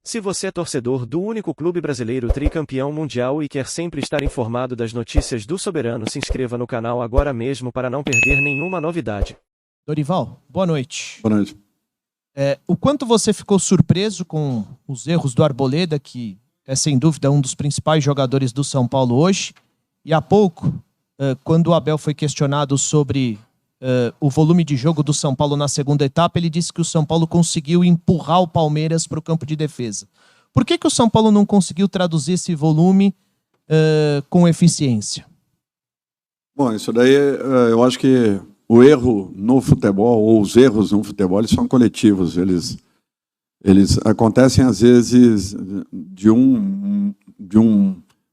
Se você é torcedor do único clube brasileiro tricampeão mundial e quer sempre estar informado das notícias do Soberano, se inscreva no canal agora mesmo para não perder nenhuma novidade. Dorival, boa noite. Boa noite. O quanto você ficou surpreso com os erros do Arboleda, que é sem dúvida um dos principais jogadores do São Paulo hoje, e há pouco, quando o Abel foi questionado sobre o volume de jogo do São Paulo na segunda etapa, ele disse que o São Paulo conseguiu empurrar o Palmeiras para o campo de defesa. Por que o São Paulo não conseguiu traduzir esse volume com eficiência? Bom, isso daí eu acho que o erro no futebol, ou os erros no futebol, eles são coletivos. Eles acontecem às vezes de um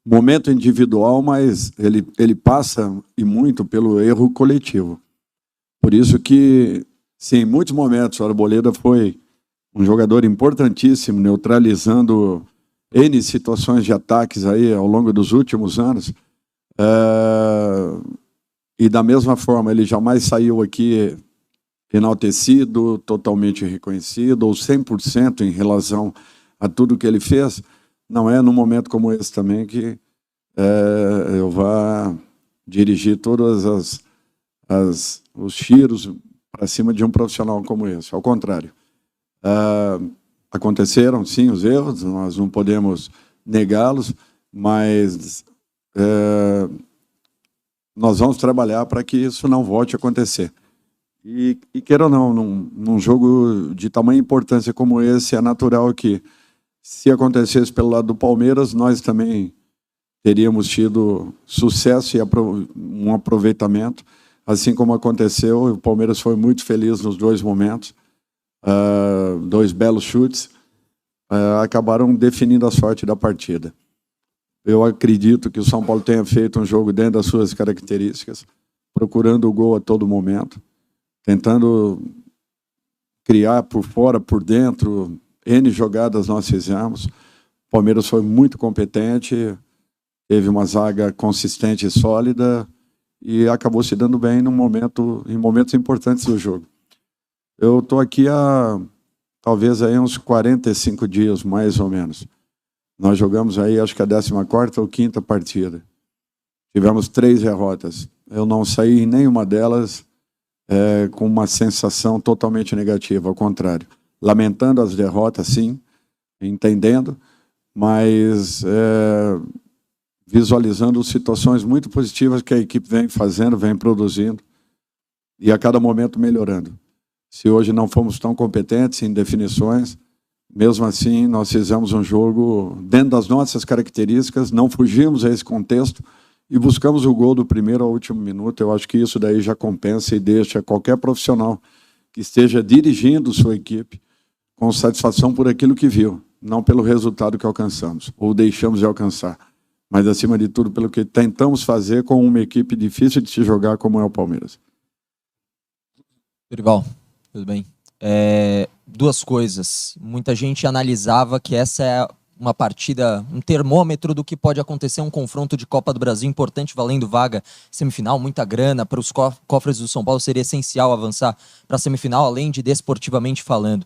momento individual, mas ele passa e muito pelo erro coletivo. Por isso que, sim, em muitos momentos o Arboleda foi um jogador importantíssimo, neutralizando N situações de ataques aí ao longo dos últimos anos. E da mesma forma, ele jamais saiu aqui enaltecido, totalmente reconhecido, ou 100% em relação a tudo que ele fez. Não é num momento como esse também que eu vá dirigir todas os tiros para cima de um profissional como esse. Ao contrário. Aconteceram, sim, os erros, nós não podemos negá-los, mas nós vamos trabalhar para que isso não volte a acontecer. E queira ou não, num jogo de tamanha importância como esse, é natural que, se acontecesse pelo lado do Palmeiras, nós também teríamos tido sucesso e um aproveitamento, assim como aconteceu. O Palmeiras foi muito feliz nos dois momentos, dois belos chutes, acabaram definindo a sorte da partida. Eu acredito que o São Paulo tenha feito um jogo dentro das suas características, procurando o gol a todo momento, tentando criar por fora, por dentro. N jogadas nós fizemos. O Palmeiras foi muito competente, teve uma zaga consistente e sólida e acabou se dando bem em momentos importantes do jogo. Eu estou aqui há talvez aí uns 45 dias, mais ou menos. Nós jogamos aí, acho que a 14ª ou 15ª partida. Tivemos 3 derrotas. Eu não saí em nenhuma delas com uma sensação totalmente negativa, ao contrário. Lamentando as derrotas, sim, entendendo, mas visualizando situações muito positivas que a equipe vem fazendo, vem produzindo, e a cada momento melhorando. Se hoje não fomos tão competentes em definições, mesmo assim nós fizemos um jogo dentro das nossas características, não fugimos a esse contexto e buscamos o gol do primeiro ao último minuto. Eu acho que isso daí já compensa e deixa qualquer profissional que esteja dirigindo sua equipe com satisfação por aquilo que viu, não pelo resultado que alcançamos, ou deixamos de alcançar, mas, acima de tudo, pelo que tentamos fazer com uma equipe difícil de se jogar como é o Palmeiras. Dorival, tudo bem? Duas coisas. Muita gente analisava que essa é uma partida, um termômetro do que pode acontecer, um confronto de Copa do Brasil importante, valendo vaga semifinal, muita grana para os cofres do São Paulo, seria essencial avançar para a semifinal, além de desportivamente falando.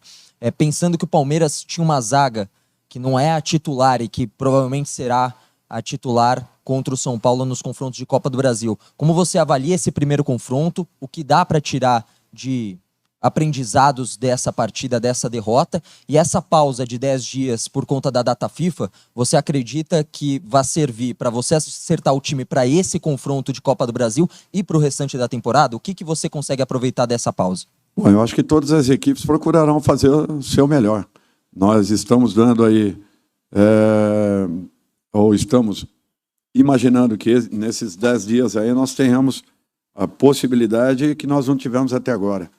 Pensando que o Palmeiras tinha uma zaga que não é a titular e que provavelmente será a titular contra o São Paulo nos confrontos de Copa do Brasil. Como você avalia esse primeiro confronto? O que dá para tirar de aprendizados dessa partida, dessa derrota? E essa pausa de 10 dias por conta da data FIFA, você acredita que vai servir para você acertar o time para esse confronto de Copa do Brasil e para o restante da temporada? O que você consegue aproveitar dessa pausa? Bom, eu acho que todas as equipes procurarão fazer o seu melhor. Nós estamos dando aí, ou estamos imaginando que nesses 10 dias aí nós tenhamos a possibilidade que nós não tivemos até agora.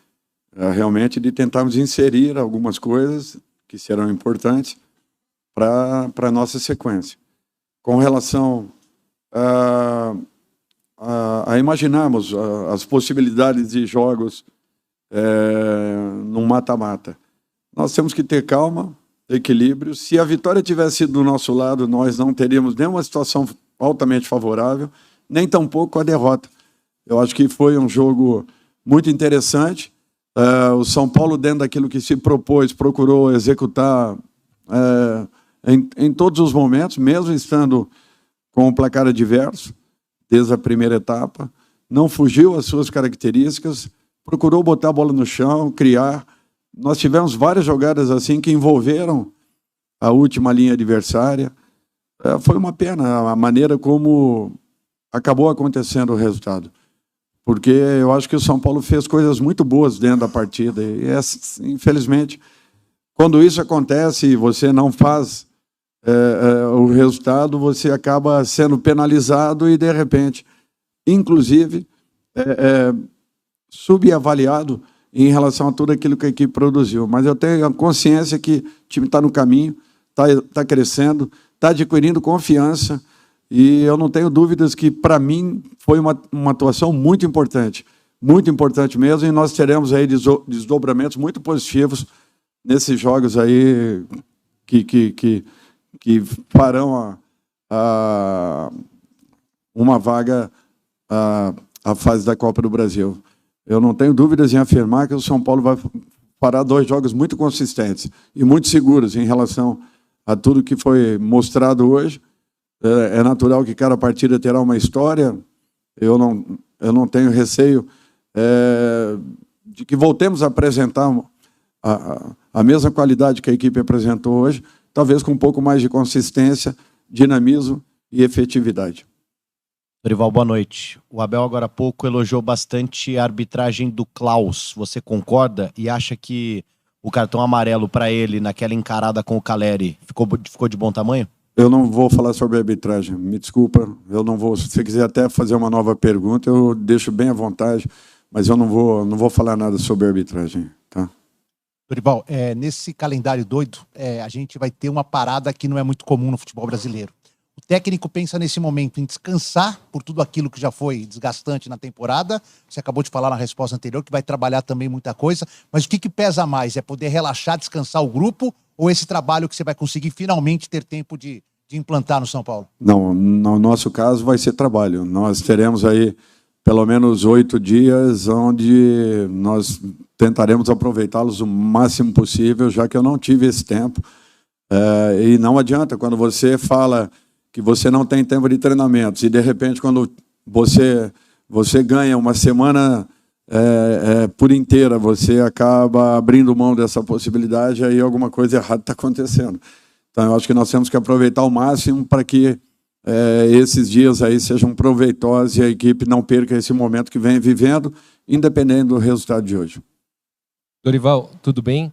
Realmente de tentarmos inserir algumas coisas que serão importantes para a nossa sequência. Com relação a imaginarmos as possibilidades de jogos num mata-mata, nós temos que ter calma, equilíbrio. Se a vitória tivesse sido do nosso lado, nós não teríamos nenhuma situação altamente favorável, nem tampouco a derrota. Eu acho que foi um jogo muito interessante. O São Paulo, dentro daquilo que se propôs, procurou executar em todos os momentos, mesmo estando com o placar adverso, desde a primeira etapa, não fugiu às suas características, procurou botar a bola no chão, criar. Nós tivemos várias jogadas assim que envolveram a última linha adversária. Foi uma pena a maneira como acabou acontecendo o resultado, porque eu acho que o São Paulo fez coisas muito boas dentro da partida e, infelizmente, quando isso acontece e você não faz o resultado, você acaba sendo penalizado e, de repente, inclusive, subavaliado em relação a tudo aquilo que a equipe produziu. Mas eu tenho a consciência que o time está no caminho, está crescendo, está adquirindo confiança, e eu não tenho dúvidas que, para mim, foi uma atuação muito importante mesmo, e nós teremos aí desdobramentos muito positivos nesses jogos aí que farão uma vaga à fase da Copa do Brasil. Eu não tenho dúvidas em afirmar que o São Paulo vai parar 2 jogos muito consistentes e muito seguros em relação a tudo que foi mostrado hoje. É natural que cada partida terá uma história. Eu não tenho receio de que voltemos a apresentar a mesma qualidade que a equipe apresentou hoje, talvez com um pouco mais de consistência, dinamismo e efetividade. Dorival, boa noite. O Abel, agora há pouco, elogiou bastante a arbitragem do Klaus. Você concorda e acha que o cartão amarelo para ele naquela encarada com o Caleri ficou de bom tamanho? Eu não vou falar sobre a arbitragem, me desculpa, eu não vou. Se você quiser até fazer uma nova pergunta, eu deixo bem à vontade, mas eu não vou falar nada sobre a arbitragem, tá? Dorival, nesse calendário doido, a gente vai ter uma parada que não é muito comum no futebol brasileiro. O técnico pensa nesse momento em descansar por tudo aquilo que já foi desgastante na temporada. Você acabou de falar na resposta anterior que vai trabalhar também muita coisa, mas o que pesa mais? É poder relaxar, descansar o grupo, ou esse trabalho que você vai conseguir finalmente ter tempo de implantar no São Paulo? Não, no nosso caso vai ser trabalho. Nós teremos aí pelo menos 8 dias onde nós tentaremos aproveitá-los o máximo possível, já que eu não tive esse tempo. E não adianta, quando você fala que você não tem tempo de treinamentos e, de repente, quando você ganha uma semana por inteira, você acaba abrindo mão dessa possibilidade, aí alguma coisa errada está acontecendo. Então, eu acho que nós temos que aproveitar ao máximo para que esses dias aí sejam proveitosos e a equipe não perca esse momento que vem vivendo, independente do resultado de hoje. Dorival, tudo bem?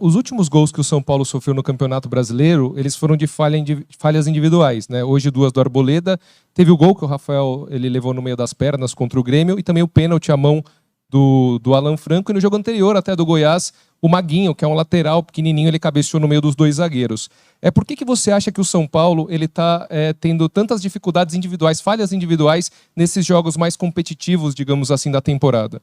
Os últimos gols que o São Paulo sofreu no Campeonato Brasileiro, eles foram de falhas individuais, né? Hoje 2 do Arboleda, teve o gol que o Rafael ele levou no meio das pernas contra o Grêmio e também o pênalti à mão do Alan Franco, e no jogo anterior até do Goiás, o Maguinho, que é um lateral pequenininho, ele cabeceou no meio dos 2 zagueiros. Por que você acha que o São Paulo ele está tendo tantas dificuldades individuais, falhas individuais, nesses jogos mais competitivos, digamos assim, da temporada?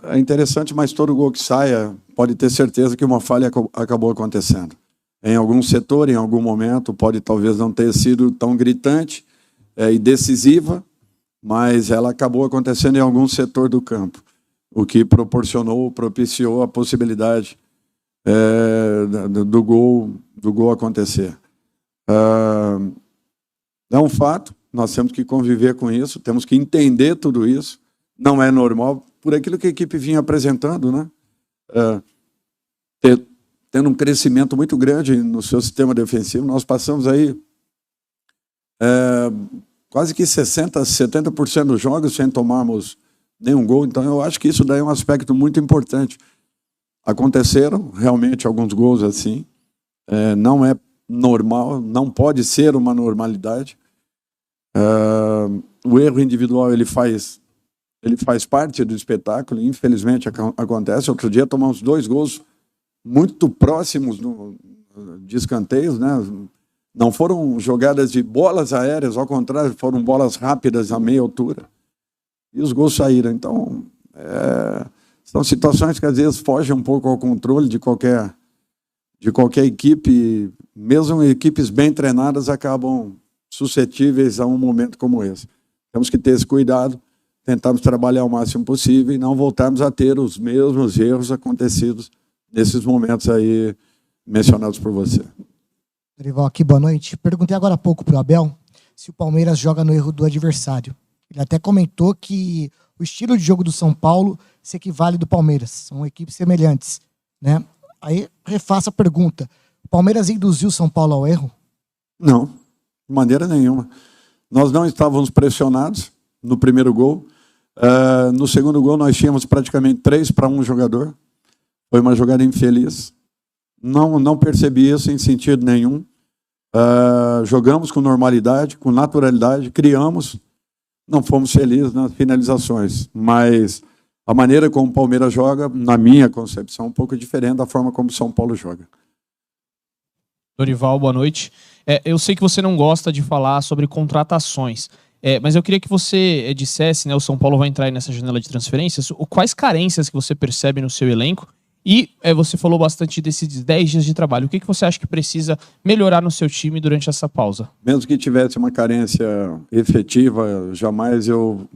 É interessante, mas todo gol que saia, pode ter certeza que uma falha acabou acontecendo. Em algum setor, em algum momento, pode talvez não ter sido tão gritante e decisiva, mas ela acabou acontecendo em algum setor do campo, o que propiciou a possibilidade do gol acontecer. É um fato, nós temos que conviver com isso, temos que entender tudo isso, não é normal, por aquilo que a equipe vinha apresentando, né? Tendo um crescimento muito grande no seu sistema defensivo, nós passamos aí quase que 70% dos jogos sem tomarmos nenhum gol, então eu acho que isso daí é um aspecto muito importante. Aconteceram realmente alguns gols assim, não é normal, não pode ser uma normalidade. O erro individual ele faz parte do espetáculo, infelizmente acontece. Outro dia tomamos 2 gols muito próximos de escanteios, né? Não foram jogadas de bolas aéreas, ao contrário, foram bolas rápidas a meia altura. E os gols saíram. Então, são situações que às vezes fogem um pouco ao controle de qualquer equipe, mesmo equipes bem treinadas acabam suscetíveis a um momento como esse. Temos que ter esse cuidado, tentarmos trabalhar o máximo possível e não voltarmos a ter os mesmos erros acontecidos nesses momentos aí mencionados por você. Dorival aqui, boa noite. Perguntei agora há pouco pro Abel se o Palmeiras joga no erro do adversário. Ele até comentou que o estilo de jogo do São Paulo se equivale do Palmeiras. São equipes semelhantes, né? Aí refaço a pergunta. O Palmeiras induziu o São Paulo ao erro? Não, de maneira nenhuma. Nós não estávamos pressionados no primeiro gol. No segundo gol nós tínhamos praticamente 3-1 jogador. Foi uma jogada infeliz. Não percebi isso em sentido nenhum. Jogamos com normalidade, com naturalidade, criamos, não fomos felizes nas finalizações, mas a maneira como o Palmeiras joga, na minha concepção, é um pouco diferente da forma como o São Paulo joga. Dorival, boa noite. Eu sei que você não gosta de falar sobre contratações, mas eu queria que você dissesse, né, o São Paulo vai entrar aí nessa janela de transferências, quais carências que você percebe no seu elenco. E você falou bastante desses 10 dias de trabalho. O que você acha que precisa melhorar no seu time durante essa pausa? Mesmo que tivesse uma carência efetiva, jamais eu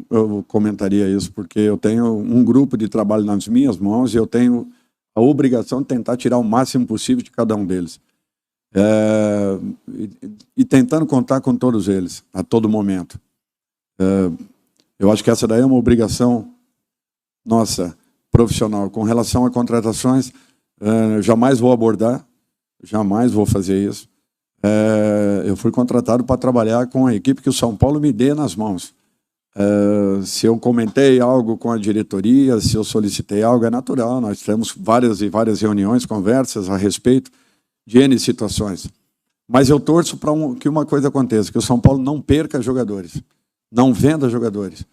comentaria isso, porque eu tenho um grupo de trabalho nas minhas mãos e eu tenho a obrigação de tentar tirar o máximo possível de cada um deles. E tentando contar com todos eles, a todo momento. Eu acho que essa daí é uma obrigação nossa, profissional. Com relação a contratações, jamais vou abordar, jamais vou fazer isso. Eu fui contratado para trabalhar com a equipe que o São Paulo me dê nas mãos. Se eu comentei algo com a diretoria, se eu solicitei algo, é natural. Nós temos várias e várias reuniões, conversas a respeito de N situações. Mas eu torço para que uma coisa aconteça, que o São Paulo não perca jogadores, não venda jogadores.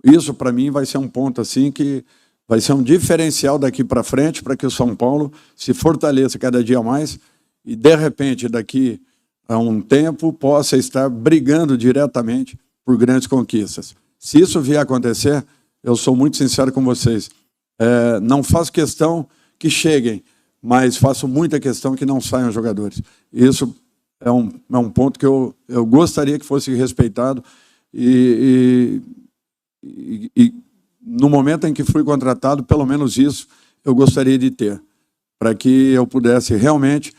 Isso, para mim, vai ser um ponto assim que vai ser um diferencial daqui para frente para que o São Paulo se fortaleça cada dia mais e, de repente, daqui a um tempo, possa estar brigando diretamente por grandes conquistas. Se isso vier a acontecer, eu sou muito sincero com vocês, não faço questão que cheguem, mas faço muita questão que não saiam jogadores. Isso é um ponto que eu gostaria que fosse respeitado e no momento em que fui contratado, pelo menos isso eu gostaria de ter, para que eu pudesse realmente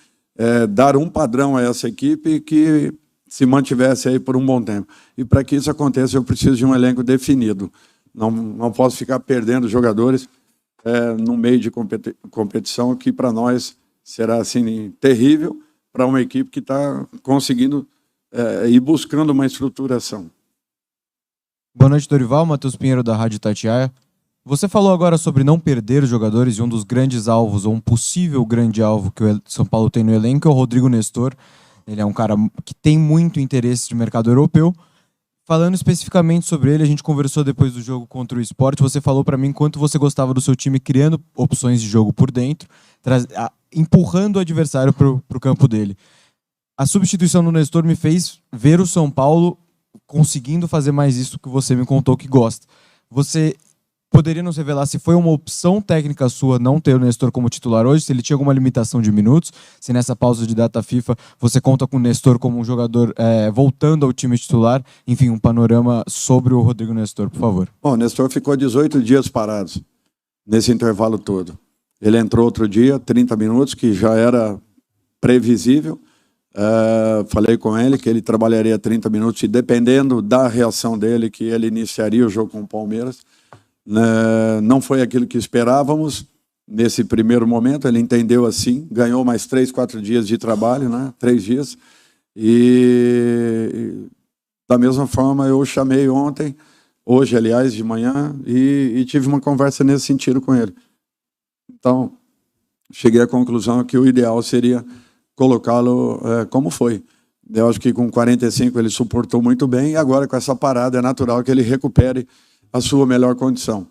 dar um padrão a essa equipe que se mantivesse aí por um bom tempo. E para que isso aconteça, eu preciso de um elenco definido. Não posso ficar perdendo jogadores no meio de competição, que para nós será assim terrível, para uma equipe que está conseguindo ir buscando uma estruturação. Boa noite, Dorival. Matheus Pinheiro, da Rádio Itatiaia. Você falou agora sobre não perder os jogadores e um dos grandes alvos, ou um possível grande alvo que o São Paulo tem no elenco é o Rodrigo Nestor. Ele é um cara que tem muito interesse de mercado europeu. Falando especificamente sobre ele, a gente conversou depois do jogo contra o Sport. Você falou para mim quanto você gostava do seu time criando opções de jogo por dentro, empurrando o adversário para o campo dele. A substituição do Nestor me fez ver o São Paulo conseguindo fazer mais isso que você me contou que gosta. Você poderia nos revelar se foi uma opção técnica sua não ter o Nestor como titular hoje, se ele tinha alguma limitação de minutos, se nessa pausa de data FIFA você conta com o Nestor como um jogador voltando ao time titular, enfim, um panorama sobre o Rodrigo Nestor, por favor. Bom, o Nestor ficou 18 dias parados nesse intervalo todo. Ele entrou outro dia, 30 minutos, que já era previsível. Falei com ele que ele trabalharia 30 minutos e, dependendo da reação dele, que ele iniciaria o jogo com o Palmeiras. Não foi aquilo que esperávamos nesse primeiro momento, ele entendeu assim, ganhou mais 3, 4 dias de trabalho, né? 3 dias, e da mesma forma eu chamei ontem, hoje aliás, de manhã, e tive uma conversa nesse sentido com ele. Então, cheguei à conclusão que o ideal seria colocá-lo como foi. Eu acho que com 45 ele suportou muito bem, e agora com essa parada é natural que ele recupere a sua melhor condição.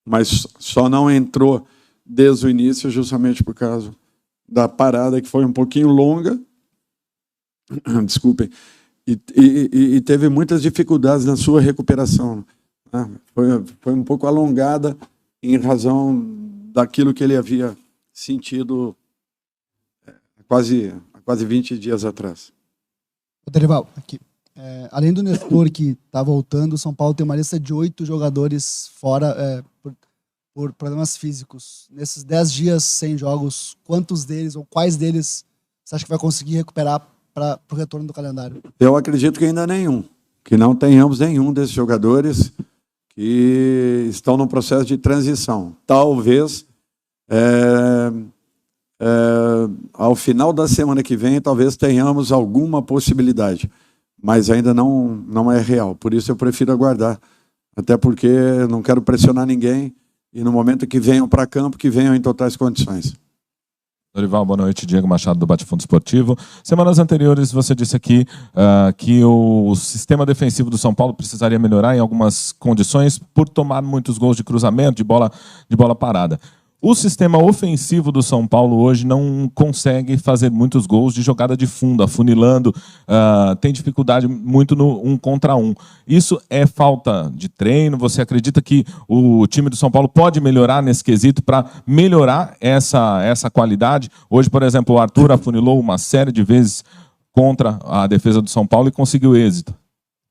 Mas só não entrou desde o início justamente por causa da parada, que foi um pouquinho longa, desculpem, e teve muitas dificuldades na sua recuperação. Né? Foi um pouco alongada em razão daquilo que ele havia sentido há quase 20 dias atrás. Dorival, aqui. Além do Nestor, que está voltando, o São Paulo tem uma lista de 8 jogadores fora por problemas físicos. Nesses 10 dias sem jogos, quantos deles ou quais deles você acha que vai conseguir recuperar para o retorno do calendário? Eu acredito que ainda nenhum. Que não tenhamos nenhum desses jogadores que estão no processo de transição. Talvez, ao final da semana que vem, talvez tenhamos alguma possibilidade. Mas ainda não é real. Por isso eu prefiro aguardar. Até porque não quero pressionar ninguém. E no momento que venham para campo, que venham em totais condições. Dorival, boa noite. Diego Machado, do Bate-Fundo Esportivo. Semanas anteriores você disse aqui que o sistema defensivo do São Paulo precisaria melhorar em algumas condições por tomar muitos gols de cruzamento, de bola parada. O sistema ofensivo do São Paulo hoje não consegue fazer muitos gols de jogada de fundo, afunilando, tem dificuldade muito no 1 contra 1. Isso é falta de treino? Você acredita que o time do São Paulo pode melhorar nesse quesito para melhorar essa qualidade? Hoje, por exemplo, o Arthur afunilou uma série de vezes contra a defesa do São Paulo e conseguiu êxito.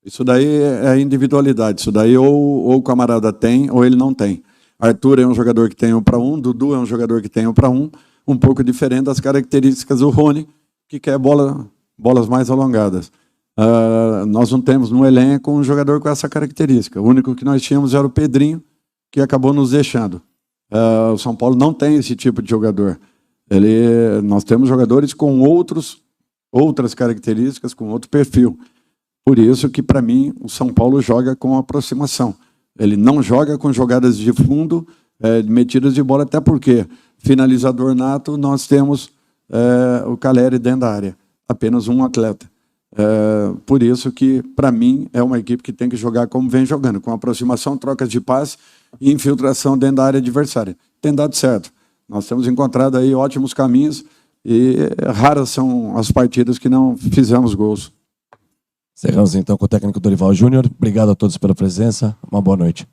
Isso daí é individualidade. Isso daí ou o camarada tem ou ele não tem. Arthur é um jogador que tem 1 para 1, Dudu é um jogador que tem 1 para 1, um pouco diferente das características do Rony, que quer bolas mais alongadas. Nós não temos no elenco um jogador com essa característica. O único que nós tínhamos era o Pedrinho, que acabou nos deixando. O São Paulo não tem esse tipo de jogador. Nós temos jogadores com outras características, com outro perfil. Por isso que, para mim, o São Paulo joga com aproximação. Ele não joga com jogadas de fundo, metidas de bola, até porque finalizador nato nós temos o Caleri dentro da área. Apenas um atleta. Por isso que, para mim, é uma equipe que tem que jogar como vem jogando, com aproximação, trocas de passe e infiltração dentro da área adversária. Tem dado certo. Nós temos encontrado aí ótimos caminhos e raras são as partidas que não fizemos gols. Encerramos então com o técnico Dorival Júnior. Obrigado a todos pela presença. Uma boa noite.